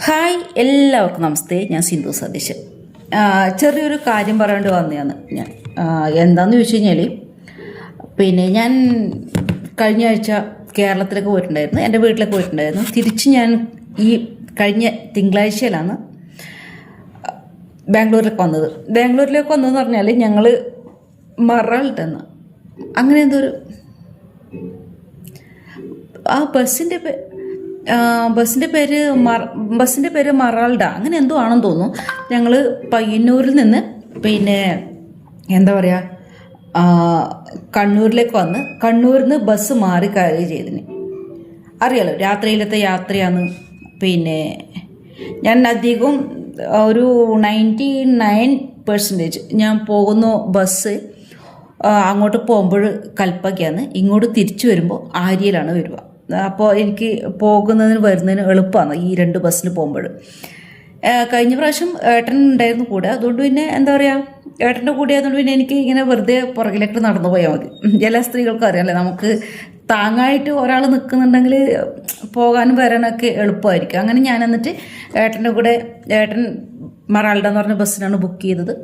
Hi, എല്ലാവർക്കും നമസ്തേ. ഞാൻ സിന്ധു സതീശൻ. ചെറിയൊരു കാര്യം പറയേണ്ടി വന്നതാണ് ഞാൻ. എന്താണെന്ന് ചോദിച്ചു കഴിഞ്ഞാൽ, ഞാൻ കഴിഞ്ഞ ആഴ്ച കേരളത്തിലേക്ക് പോയിട്ടുണ്ടായിരുന്നു, എൻ്റെ വീട്ടിലേക്ക് പോയിട്ടുണ്ടായിരുന്നു. തിരിച്ച് ഞാൻ ഈ കഴിഞ്ഞ തിങ്കളാഴ്ചയിലാണ് ബാംഗ്ലൂരിലേക്ക് വന്നത്. ബാംഗ്ലൂരിലേക്ക് വന്നതെന്ന് പറഞ്ഞാൽ ഞങ്ങൾ മറാൾട്ടെന്ന് അങ്ങനെ എന്തൊരു ബസ്സിൻ്റെ പേര് മറാൾഡ അങ്ങനെ എന്തോ ആണെന്ന് തോന്നുന്നു. ഞങ്ങൾ പയ്യന്നൂരിൽ നിന്ന് എന്താ പറയുക കണ്ണൂരിലേക്ക് വന്ന് കണ്ണൂരിൽ നിന്ന് ബസ് മാറി കയറി ചെയ്തിന്. അറിയാലോ, രാത്രിയിലത്തെ യാത്രയാണ്. ഞാൻ അധികം ഒരു 99% ഞാൻ പോകുന്ന ബസ് അങ്ങോട്ട് പോകുമ്പോൾ കൽപ്പകയാണ്, ഇങ്ങോട്ട് തിരിച്ചു വരുമ്പോൾ ആര്യയിലാണ് വരിക. അപ്പോൾ എനിക്ക് പോകുന്നതിന് വരുന്നതിന് എളുപ്പമാണ് ഈ രണ്ട് ബസ്സിന് പോകുമ്പോൾ. കഴിഞ്ഞ പ്രാവശ്യം ഏട്ടൻ ഉണ്ടായിരുന്നു കൂടെ, അതുകൊണ്ട് എന്താ പറയുക, ഏട്ടൻ്റെ കൂടെ ആയതുകൊണ്ട് എനിക്ക് ഇങ്ങനെ വെറുതെ പുറകിലേക്ക് നടന്നു പോയാൽ മതി. എല്ലാ സ്ത്രീകൾക്കും അറിയാമല്ലേ, നമുക്ക് താങ്ങായിട്ട് ഒരാൾ നിൽക്കുന്നുണ്ടെങ്കിൽ പോകാനും വരാനൊക്കെ എളുപ്പമായിരിക്കും. അങ്ങനെ ഞാൻ എന്നിട്ട് ഏട്ടൻ്റെ കൂടെ, ഏട്ടൻ മറാൾഡ എന്ന് പറഞ്ഞ ബസ്സിനാണ് ബുക്ക് ചെയ്തത്.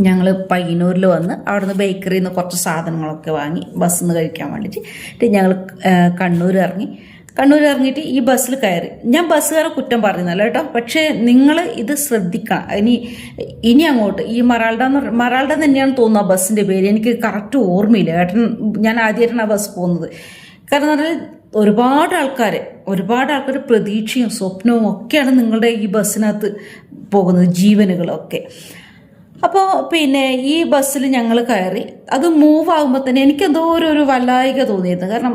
ഞങ്ങൾ പയ്യന്നൂരിൽ വന്ന് അവിടുന്ന് ബേക്കറിയിൽ നിന്ന് കുറച്ച് സാധനങ്ങളൊക്കെ വാങ്ങി ബസ്സിൽ നിന്ന് കഴിക്കാൻ വേണ്ടിയിട്ട് ഞങ്ങൾ കണ്ണൂർ ഇറങ്ങിയിട്ട് ഈ ബസ്സിൽ കയറി. ഞാൻ ബസ്സുകാരെ കുറ്റം പറയുന്നല്ല കേട്ടോ, പക്ഷേ നിങ്ങൾ ഇത് ശ്രദ്ധിക്കണം. ഇനി അങ്ങോട്ട് ഈ മറാൾഡ തന്നെയാണ് തോന്നുന്നത് ബസ്സിൻ്റെ പേര്, എനിക്ക് കറക്റ്റ് ഓർമ്മയില്ല. ഞാൻ ആദ്യമായിട്ടാണ് ആ ബസ് പോകുന്നത്. കാരണം എന്ന് പറഞ്ഞാൽ ഒരുപാട് ആൾക്കാർ പ്രതീക്ഷയും സ്വപ്നവും ഒക്കെയാണ് നിങ്ങളുടെ ഈ ബസ്സിനകത്ത് പോകുന്നത്, ജീവനുകളൊക്കെ. അപ്പോൾ ഈ ബസ്സിൽ ഞങ്ങൾ കയറി. അത് മൂവ് ആകുമ്പോൾ തന്നെ എനിക്കെന്തോ ഒരു വല്ലായിക തോന്നിയിരുന്നു. കാരണം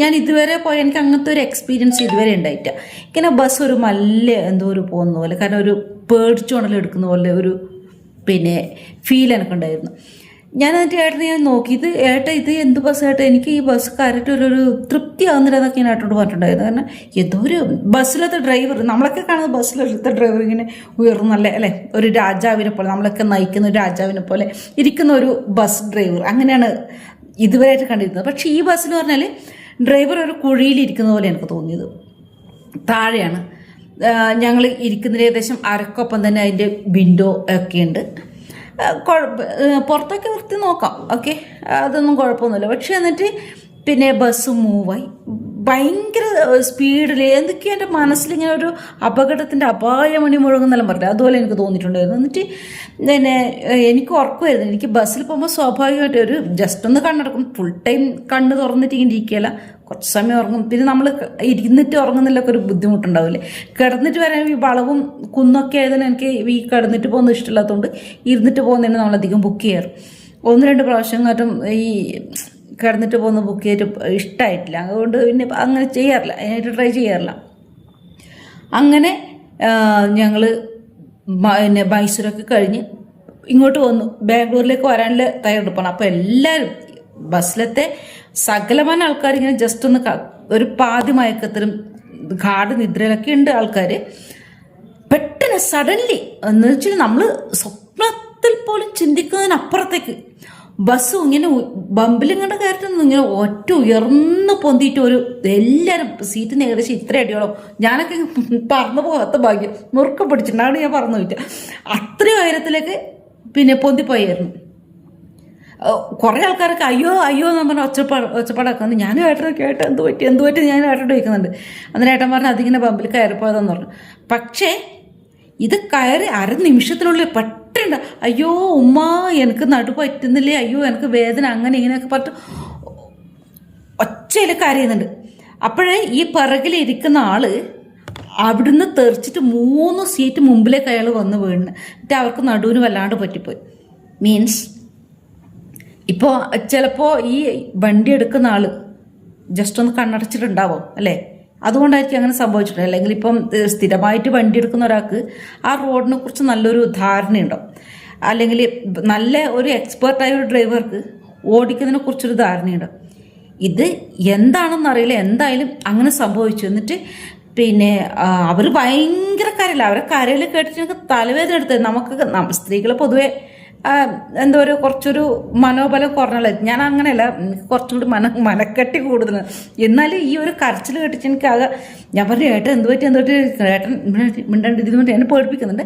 ഞാൻ ഇതുവരെ പോയ എനിക്ക് അങ്ങനത്തെ ഒരു എക്സ്പീരിയൻസ് ഇതുവരെ ഉണ്ടായിട്ടില്ല. ഇങ്ങനെ ബസ് ഒരു എന്തോ ഒരു പോകുന്ന പോലെ, കാരണം ഒരു പേടിച്ചോണൽ എടുക്കുന്ന പോലെ ഒരു ഫീൽ എനിക്കുണ്ടായിരുന്നു. ഞാൻ എന്നിട്ട് ഏട്ടനെ നോക്കി, ഇത് എന്ത് ബസ് ഏട്ടാ, എനിക്ക് ഈ ബസ് കയറിയിട്ട് ഒരു തൃപ്തി ആവുന്നില്ല എന്നൊക്കെ ഞാൻ ഏട്ടനോട് പറഞ്ഞിട്ടുണ്ടായിരുന്നു. കാരണം ഏതോ ഒരു ബസ്സിലത്തെ ഡ്രൈവർ, നമ്മളൊക്കെ കാണുന്ന ബസ്സിലത്തെ ഡ്രൈവർ ഇങ്ങനെ ഉയർന്നല്ലേ അല്ലേ, ഒരു രാജാവിനെ പോലെ, നമ്മളൊക്കെ നയിക്കുന്ന ഒരു രാജാവിനെ പോലെ ഇരിക്കുന്ന ഒരു ബസ് ഡ്രൈവർ, അങ്ങനെയാണ് ഇതുവരെയായിട്ട് കണ്ടിരുന്നത്. പക്ഷേ ഈ ബസ്സിൽ പറഞ്ഞാൽ ഡ്രൈവർ ഒരു കുഴിയിലിരിക്കുന്ന പോലെ എനിക്ക് തോന്നിയത്. താഴെയാണ് ഞങ്ങൾ ഇരിക്കുന്നതിന് ഏകദേശം അരക്കൊപ്പം തന്നെ അതിൻ്റെ വിൻഡോ ഒക്കെ ഉണ്ട്. പുറത്തൊക്കെ വൃത്തി നോക്കാം, ഓക്കെ, അതൊന്നും കുഴപ്പമൊന്നുമില്ല. പക്ഷെ എന്നിട്ട് ബസ് മൂവായി ഭയങ്കര സ്പീഡിൽ. എന്തൊക്കെയോ എൻ്റെ മനസ്സിലിങ്ങനെ ഒരു അപകടത്തിൻ്റെ അപായമണി മുഴങ്ങുന്നെല്ലാം പറഞ്ഞില്ല, അതുപോലെ എനിക്ക് തോന്നിയിട്ടുണ്ടായിരുന്നു. എന്നിട്ട് എനിക്ക് ഉറക്കമായിരുന്നു. എനിക്ക് ബസ്സിൽ പോകുമ്പോൾ സ്വാഭാവികമായിട്ട് ഒരു ജസ്റ്റ് ഒന്ന് കണ്ണടക്കും, ഫുൾ ടൈം കണ്ണ് തുറന്നിട്ട് ഇങ്ങനെ ഇരിക്കുകയില്ല, കുറച്ച് സമയം ഉറങ്ങും. നമ്മൾ ഇരുന്നിട്ട് ഉറങ്ങുന്നതിലൊക്കെ ഒരു ബുദ്ധിമുട്ടുണ്ടാവില്ലേ. കിടന്നിട്ട് വരാൻ ഈ വളവും കുന്നൊക്കെ ആയതുകൊണ്ട് എനിക്ക് ഈ കിടന്നിട്ട് പോകുന്നത് ഇഷ്ടമില്ലാത്തതുകൊണ്ട് ഇരുന്നിട്ട് പോകുന്നതിന് നമ്മളധികം ബുക്ക് ചെയ്യാറ്. 1-2 പ്രാവശ്യം കാട്ടും ഈ കിടന്നിട്ട് പോകുന്ന ബുക്ക് ചെയ്തിട്ട് ഇഷ്ടമായിട്ടില്ല, അതുകൊണ്ട് അങ്ങനെ ചെയ്യാറില്ല, അതിനായിട്ട് ട്രൈ ചെയ്യാറില്ല. അങ്ങനെ ഞങ്ങൾ മൈസൂരൊക്കെ കഴിഞ്ഞ് ഇങ്ങോട്ട് വന്നു. ബാംഗ്ലൂരിലേക്ക് വരാനുള്ള തയ്യാറെടുപ്പാണ്. അപ്പോൾ എല്ലാവരും ബസ്സിലത്തെ സകലമായ ആൾക്കാർ ഇങ്ങനെ ജസ്റ്റ് ഒന്ന് ഒരു പാതി മയക്കത്തിലും ഗാഠ നിദ്രയിലൊക്കെ ഉണ്ട് ആൾക്കാർ. പെട്ടെന്ന് സഡൻലി എന്ന് വെച്ചാൽ നമ്മൾ സ്വപ്നത്തിൽ പോലും ചിന്തിക്കുന്നതിനപ്പുറത്തേക്ക് ബസ് ഇങ്ങനെ ബമ്പിലിങ്ങോട്ട് കയറ്റൊന്നും ഇങ്ങനെ ഒറ്റ ഉയർന്ന് പൊന്തിയിട്ട് എല്ലാവരും സീറ്റിന് ഏകദേശം ഇത്ര അടിയോളം, ഞാനൊക്കെ പറന്നു പോകാത്ത ഭാഗ്യം, മുറുക്ക പിടിച്ചിട്ടുണ്ടാണ് ഞാൻ പറന്നു പോയിട്ട് അത്രയും ഉയരത്തിലേക്ക് പൊന്തിപ്പോയായിരുന്നു. കുറേ ആൾക്കാരൊക്കെ അയ്യോ എന്ന് പറഞ്ഞാൽ ഒച്ചപ്പാടാക്കുന്നത്. ഞാനും ഏട്ടനൊക്കെ എന്ത് പറ്റി ഞാൻ ഏട്ടനോട് ചോദിക്കുന്നുണ്ട്. അന്നേരം ഏട്ടൻ പറഞ്ഞാൽ അതിങ്ങനെ ബമ്പിൽ കയറിപ്പോയതെന്ന് പറഞ്ഞു. പക്ഷേ ഇത് കയറി നിമിഷത്തിനുള്ളിൽ പെട്ടെന്ന് അയ്യോ ഉമ്മ എനിക്ക് നടു പറ്റുന്നില്ലേ, അയ്യോ എനിക്ക് വേദന, അങ്ങനെ ഇങ്ങനെയൊക്കെ പറഞ്ഞിട്ട് ഒച്ചയിൽ കരയുന്നുണ്ട്. അപ്പോഴേ ഈ പിറകിലിരിക്കുന്ന ആള് അവിടുന്ന് തെറിച്ചിട്ട് 3 സീറ്റ് മുമ്പിലേക്ക് അയാൾ വന്ന് വീണ്. എന്നിട്ട് അവർക്ക് നടുവിന് വല്ലാണ്ട് പറ്റിപ്പോയി. മീൻസ് ഇപ്പോൾ ചിലപ്പോൾ ഈ വണ്ടി എടുക്കുന്ന ആള് ജസ്റ്റ് ഒന്ന് കണ്ണടച്ചിട്ടുണ്ടാവും അല്ലേ, അതുകൊണ്ടായിരിക്കും അങ്ങനെ സംഭവിച്ചിട്ടുണ്ട്. അല്ലെങ്കിൽ ഇപ്പം സ്ഥിരമായിട്ട് വണ്ടി എടുക്കുന്ന ഒരാൾക്ക് ആ റോഡിനെ കുറിച്ച് നല്ലൊരു ധാരണയുണ്ടാവും, അല്ലെങ്കിൽ നല്ല ഒരു എക്സ്പേർട്ടായ ഒരു ഡ്രൈവർക്ക് ഓടിക്കുന്നതിനെ കുറിച്ചൊരു ധാരണയുണ്ടാവും. ഇത് എന്താണെന്നറിയില്ല, എന്തായാലും അങ്ങനെ സംഭവിച്ചു. എന്നിട്ട് അവർ ഭയങ്കര കരയില്ല. അവരെ കരയിൽ കേട്ടിട്ട് ഞങ്ങൾക്ക് തലവേദന എടുത്തത്. നമുക്ക് സ്ത്രീകൾ പൊതുവെ എന്താ പറയുക കുറച്ചൊരു മനോബലം കുറഞ്ഞാലായിരിക്കും. ഞാൻ അങ്ങനെയല്ല, കുറച്ചുകൂടി മനക്കെട്ടി കൂടുതൽ. എന്നാലും ഈ ഒരു കരച്ചിൽ കേട്ടിട്ട് എനിക്കാകെ ഞാൻ പറഞ്ഞു ഏട്ടൻ എന്ത് പറ്റി ഏട്ടൻ മിണ്ടാണ്ട് ഇതിന് വേണ്ടി എന്നെ പേടിപ്പിക്കുന്നുണ്ട്.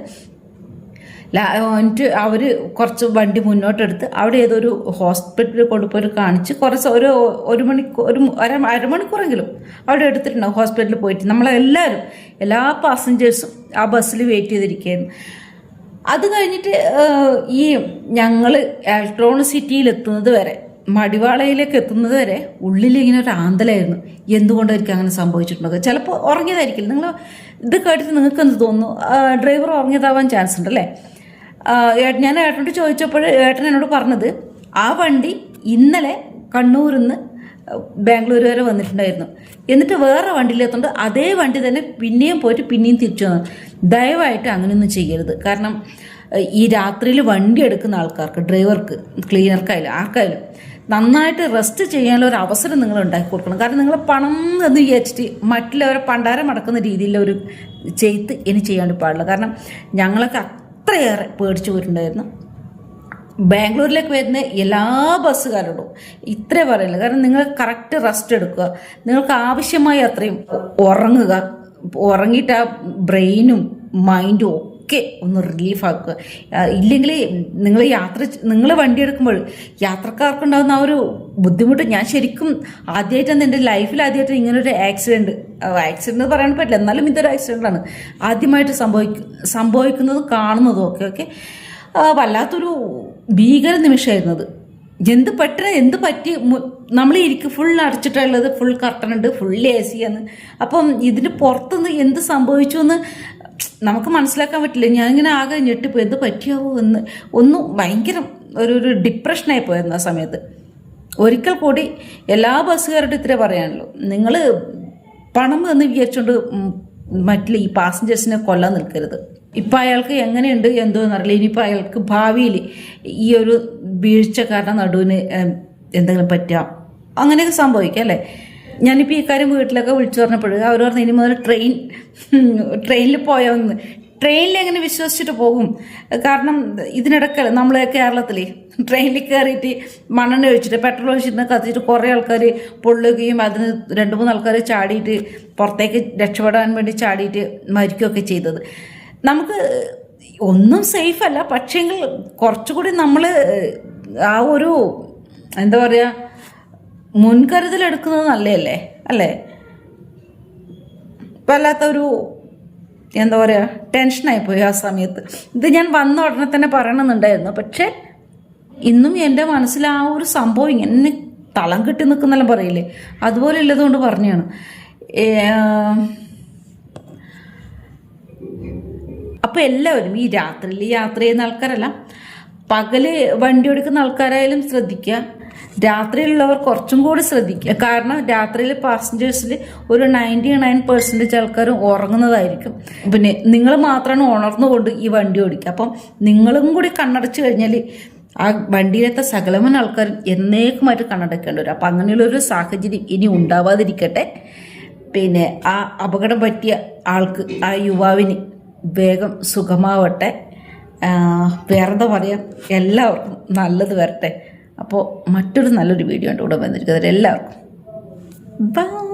എന്നിട്ട് അവർ കുറച്ച് വണ്ടി മുന്നോട്ടെടുത്ത് അവിടെ ഏതൊരു ഹോസ്പിറ്റലിൽ കൊണ്ടുപോയി കാണിച്ച് കുറച്ച് അരമണിക്കൂറെങ്കിലും അവിടെ എടുത്തിട്ടുണ്ടാവും. ഹോസ്പിറ്റലിൽ പോയിട്ട് നമ്മളെല്ലാവരും എല്ലാ പാസഞ്ചേഴ്സും ആ ബസ്സിൽ വെയിറ്റ് ചെയ്തിരിക്കുകയായിരുന്നു. അത് കഴിഞ്ഞിട്ട് ഈ ഞങ്ങൾ എലക്ട്രോൺ സിറ്റിയിൽ എത്തുന്നത് വരെ, മടിവാളയിലേക്ക് എത്തുന്നത് വരെ ഉള്ളിലിങ്ങനെ ഒരു ആന്തലായിരുന്നു. എന്തുകൊണ്ടായിരിക്കും അങ്ങനെ സംഭവിച്ചിട്ടുണ്ടോ? ചിലപ്പോൾ ഉറങ്ങിയതായിരിക്കില്ല. നിങ്ങൾ ഇത് കേട്ടിട്ട് നിങ്ങൾക്ക് എന്ത് തോന്നുന്നു? ഡ്രൈവർ ഉറങ്ങിയതാവാൻ ചാൻസ് ഉണ്ടല്ലേ? ഞാൻ ഏട്ടനോട് ചോദിച്ചപ്പോൾ ഏട്ടൻ എന്നോട് പറഞ്ഞത് ആ വണ്ടി ഇന്നലെ കണ്ണൂരിൽ നിന്ന് ബാംഗ്ലൂർ വരെ വന്നിട്ടുണ്ടായിരുന്നു. എന്നിട്ട് വേറെ വണ്ടിയിലെത്തുകൊണ്ട് അതേ വണ്ടി തന്നെ പിന്നെയും പോയിട്ട് പിന്നെയും തിരിച്ചു വന്നു. ദയവായിട്ട് അങ്ങനെയൊന്നും ചെയ്യരുത്. കാരണം ഈ രാത്രിയിൽ വണ്ടി എടുക്കുന്ന ആൾക്കാർക്ക്, ഡ്രൈവർക്ക്, ക്ലീനർക്കായാലും ആർക്കായാലും നന്നായിട്ട് റെസ്റ്റ് ചെയ്യാനുള്ള ഒരു അവസരം നിങ്ങൾ ഉണ്ടാക്കി കൊടുക്കണം. കാരണം നിങ്ങൾ പണം എന്ന് വിചാരിച്ചിട്ട് മറ്റുള്ളവരെ പണ്ടാരം അടക്കുന്ന രീതിയിലുള്ള ഒരു ചെയ്ത്ത് ഇനി ചെയ്യാണ്ട് പാടില്ല. കാരണം ഞങ്ങളൊക്കെ അത്രയേറെ പേടിച്ചു പോയിട്ടുണ്ടായിരുന്നു. ബാംഗ്ലൂരിലേക്ക് വരുന്ന എല്ലാ ബസ്സുകാരോടും ഇത്രേ പറയില്ല. കാരണം നിങ്ങൾ കറക്റ്റ് റെസ്റ്റ് എടുക്കുക, നിങ്ങൾക്ക് ആവശ്യമായ അത്രയും ഉറങ്ങുക, ഉറങ്ങിയിട്ട് ആ ബ്രെയിനും മൈൻഡും ഒക്കെ ഒന്ന് റിലീഫാക്കുക. ഇല്ലെങ്കിൽ നിങ്ങൾ വണ്ടി എടുക്കുമ്പോൾ യാത്രക്കാർക്കുണ്ടാകുന്ന ആ ഒരു ബുദ്ധിമുട്ട്, ഞാൻ ശരിക്കും ആദ്യമായിട്ടാണ് എൻ്റെ ലൈഫിൽ ആദ്യമായിട്ട് ഇങ്ങനൊരു ആക്സിഡൻറ്റ് എന്ന് പറയാൻ പറ്റില്ല, എന്നാലും ഇതൊരു ആക്സിഡൻ്റാണ് ആദ്യമായിട്ട് സംഭവിക്കുന്നതും കാണുന്നതും ഒക്കെ വല്ലാത്തൊരു ഭീകര നിമിഷമായിരുന്നത്. എന്ത് പറ്റി നമ്മൾ ഫുൾ അടച്ചിട്ടുള്ളത്, ഫുൾ കർട്ടൻ ഉണ്ട്, ഫുൾ AC ആണ്. അപ്പം ഇതിന് പുറത്തുനിന്ന് എന്ത് സംഭവിച്ചു എന്ന് നമുക്ക് മനസ്സിലാക്കാൻ പറ്റില്ല. ഞാനിങ്ങനെ ആകെ ഞെട്ടിപ്പോയി, എന്ത് പറ്റിയാവോ എന്ന്. ഒന്നും ഭയങ്കര ഒരു ഡിപ്രഷനായി പോയിരുന്നു ആ സമയത്ത്. ഒരിക്കൽ കൂടി എല്ലാ ബസ്സുകാരോടും ഇത്രേ പറയാനുള്ളൂ, നിങ്ങൾ പണം എന്ന് വിചാരിച്ചുകൊണ്ട് മറ്റുള്ള ഈ പാസഞ്ചേഴ്സിനെ കൊല്ലാൻ നിൽക്കരുത്. ഇപ്പം അയാൾക്ക് എങ്ങനെയുണ്ട് എന്തോ എന്നറിയില്ല. ഇനിയിപ്പോൾ അയാൾക്ക് ഭാവിയിൽ ഈ ഒരു വീഴ്ച കാരണം നടുവിന് എന്തെങ്കിലും പറ്റാം, അങ്ങനെയൊക്കെ സംഭവിക്കാം അല്ലേ. ഞാനിപ്പോൾ ഈ കാര്യം വീട്ടിലൊക്കെ വിളിച്ചു പറഞ്ഞപ്പോൾ അവർ പറഞ്ഞു ഇനി മുതൽ ട്രെയിനിൽ പോയോന്ന്. ട്രെയിനിൽ എങ്ങനെ വിശ്വസിച്ചിട്ട് പോകും? കാരണം ഇതിനിടയ്ക്ക് നമ്മൾ കേരളത്തിൽ ട്രെയിനിൽ കയറിയിട്ട് മണ്ണെണ്ണ ഒഴിച്ചിട്ട് പെട്രോൾ ഒഴിച്ചിട്ട് കത്തിച്ചിട്ട് കുറേ ആൾക്കാർ പൊള്ളുകയും അതിന് 2-3 ആൾക്കാർ ചാടിയിട്ട് പുറത്തേക്ക് രക്ഷപ്പെടാൻ വേണ്ടി ചാടിയിട്ട് മരിക്കുകയൊക്കെ ചെയ്തത്. നമുക്ക് ഒന്നും സേഫ് അല്ല, പക്ഷേങ്കിൽ കുറച്ചുകൂടി നമ്മൾ ആ ഒരു എന്താ പറയുക മുൻകരുതൽ എടുക്കുന്നത് നല്ലതല്ലേ അല്ലേ? വല്ലാത്തൊരു എന്താ പറയുക ടെൻഷനായിപ്പോയി ആ സമയത്ത്. ഇത് ഞാൻ വന്ന ഉടനെ തന്നെ പറയണമെന്നുണ്ടായിരുന്നു, പക്ഷേ ഇന്നും എൻ്റെ മനസ്സിൽ ആ ഒരു സംഭവം ഇങ്ങനെ തളം കെട്ടി നിൽക്കുന്നെല്ലാം പറയില്ലേ, അതുപോലെ ഉള്ളതുകൊണ്ട് പറഞ്ഞാണ്. അപ്പോൾ എല്ലാവരും ഈ രാത്രിയിൽ യാത്ര ചെയ്യുന്ന ആൾക്കാരല്ല, പകല് വണ്ടി ഓടിക്കുന്ന ആൾക്കാരായാലും ശ്രദ്ധിക്കുക, രാത്രിയിലുള്ളവർ കുറച്ചും കൂടി ശ്രദ്ധിക്കുക. കാരണം രാത്രിയിൽ പാസഞ്ചേഴ്സിൽ ഒരു 99% ആൾക്കാരും ഉറങ്ങുന്നതായിരിക്കും. പിന്നെ നിങ്ങൾ മാത്രമാണ് ഉണർന്നുകൊണ്ട് ഈ വണ്ടി ഓടിക്കുക. അപ്പം നിങ്ങളും കൂടി കണ്ണടച്ച് കഴിഞ്ഞാൽ ആ വണ്ടിയിലത്തെ സകലമൻ ആൾക്കാരും എന്നേക്കുമായിട്ട് കണ്ണടക്കേണ്ടി വരും. അപ്പം അങ്ങനെയുള്ളൊരു സാഹചര്യം ഇനി ഉണ്ടാവാതിരിക്കട്ടെ. പിന്നെ ആ അപകടം പറ്റിയ ആൾക്ക്, ആ യുവാവിന് വേഗം സുഖമാവട്ടെ. വേറെന്താ പറയാം, എല്ലാവർക്കും നല്ലത് വരട്ടെ. അപ്പോൾ മറ്റൊരു നല്ലൊരു വീഡിയോ ഉണ്ട് ഇവിടെ വന്നിരിക്കുന്നത്. എല്ലാവർക്കും ബൈ.